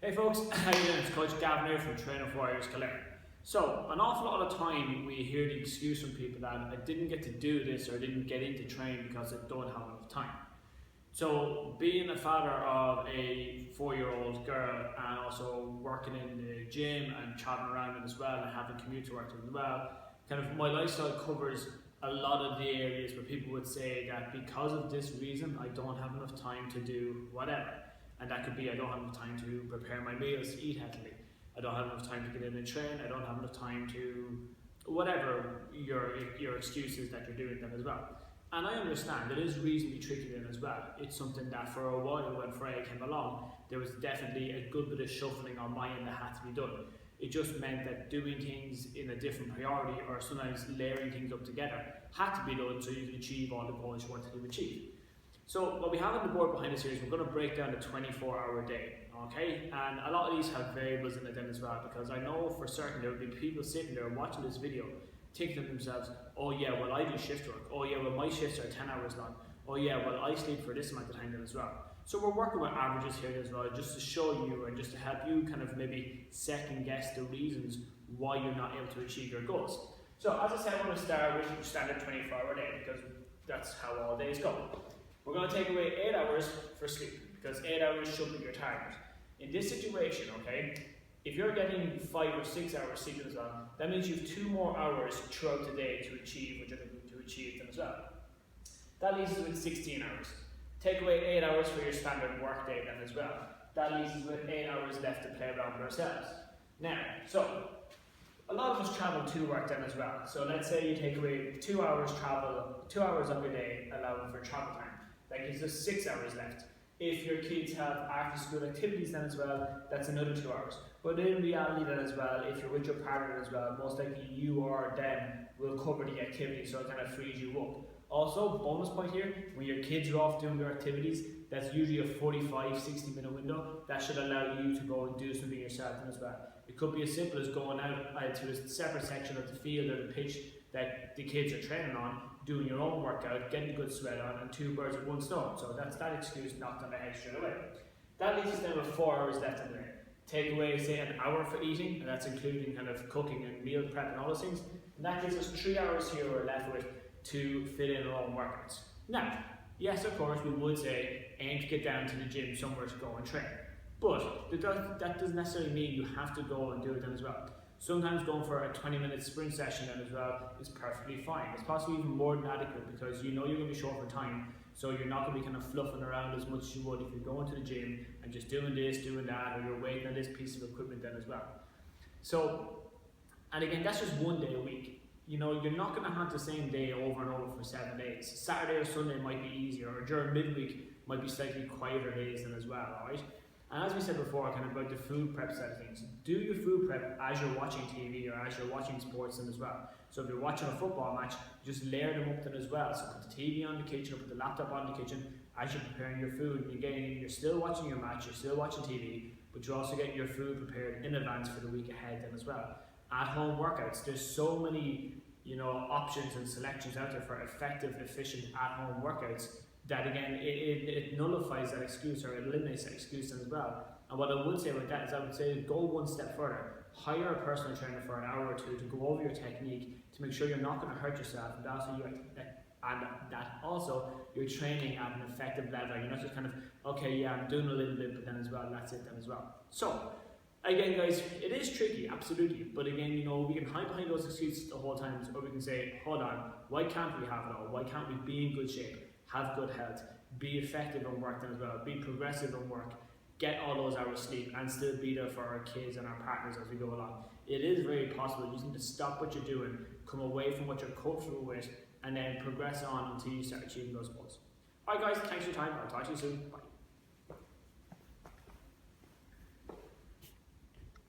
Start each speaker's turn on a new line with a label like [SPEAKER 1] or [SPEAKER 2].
[SPEAKER 1] Hey folks, how you doing? It's Coach Gavin here from Training for Warriors Kildare. So, an awful lot of time we hear the excuse from people that I didn't get to do this or I didn't get into training because I don't have enough time. So, being a father of a 4-year-old girl and also working in the gym and traveling around it as well and having commute to work as well, kind of my lifestyle covers a lot of the areas where people would say that because of this reason I don't have enough time to do whatever. And that could be I don't have enough time to prepare my meals, to eat healthily. I don't have enough time to get in and train. I don't have enough time to whatever your excuses that you're doing then as well. And I understand it is reasonably tricky then as well. It's something that for a while when Freya came along, there was definitely a good bit of shuffling on my end that had to be done. It just meant that doing things in a different priority or sometimes layering things up together had to be done so you could achieve all the goals you wanted to achieve. So what we have on the board behind us here is we're going to break down a 24-hour day, okay? And a lot of these have variables in it then as well, because I know for certain there will be people sitting there watching this video thinking to themselves, oh yeah, well I do shift work, oh yeah, well my shifts are 10 hours long, oh yeah, well I sleep for this amount of time then as well. So we're working with averages here as well, just to show you and just to help you kind of maybe second guess the reasons why you're not able to achieve your goals. So as I said, I want to start with your standard 24-hour day because that's how all days go. We're going to take away 8 hours for sleep because 8 hours should be your target. In this situation, okay, if you're getting 5 or 6 hours sleep as well, that means you have 2 more hours throughout the day to achieve what you're looking to achieve then as well. That leaves us with 16 hours. Take away 8 hours for your standard work day then as well. That leaves us with 8 hours left to play around with ourselves. Now, so a lot of us travel to work then as well. So let's say you take away 2 hours travel, 2 hours of your day allowing for travel time. That gives us 6 hours left. If your kids have after school activities then as well, that's another 2 hours. But in reality then as well, if you're with your partner as well, most likely you or them will cover the activity, so it kind of frees you up. Also, bonus point here, when your kids are off doing their activities, that's usually a 45-60 minute window. That should allow you to go and do something yourself then as well. It could be as simple as going out to a separate section of the field or the pitch that the kids are training on, doing your own workout, getting a good sweat on, and 2 birds with 1 stone. So that's that excuse knocked on the head straight away. That leaves us then with 4 hours left in there. Take away, say, an hour for eating, and that's including kind of cooking and meal prep and all those things. And that gives us 3 hours here we're left with to fit in our own workouts. Now, yes, of course, we would say aim to get down to the gym somewhere to go and train. But that doesn't necessarily mean you have to go and do it then as well. Sometimes going for a 20-minute sprint session then as well is perfectly fine. It's possibly even more than adequate because you know you're going to be short for time, so you're not going to be kind of fluffing around as much as you would if you're going to the gym and just doing this, doing that, or you're waiting on this piece of equipment then as well. So, and again, that's just 1 day a week. You know, you're not going to have the same day over and over for 7 days. Saturday or Sunday might be easier, or during midweek might be slightly quieter days then as well, alright? And as we said before, kind of about the food prep side of things, do your food prep as you're watching TV or as you're watching sports then as well. So if you're watching a football match, just layer them up then as well. So put the TV on the kitchen or put the laptop on the kitchen as you're preparing your food. And again, you're still watching your match, you're still watching TV, but you're also getting your food prepared in advance for the week ahead then as well. At-home workouts, there's so many options and selections out there for effective, efficient at-home workouts that again, it nullifies that excuse or it eliminates that excuse as well. And what I would say about that is I would say go 1 step further. Hire a personal trainer for an hour or 2 to go over your technique to make sure you're not going to hurt yourself and that also you're training at an effective level. You're not just kind of, okay, yeah, I'm doing a little bit, but then as well, that's it then as well. So, again guys, it is tricky, absolutely, but again, we can hide behind those excuses the whole time, or we can say, hold on, why can't we have it all? Why can't we be in good shape? Have good health, be effective on work then as well, be progressive on work, get all those hours sleep and still be there for our kids and our partners as we go along. It is very possible. You just need to stop what you're doing, come away from what you're comfortable with, and then progress on until you start achieving those goals. Alright guys, thanks for your time. I'll talk to you soon. Bye.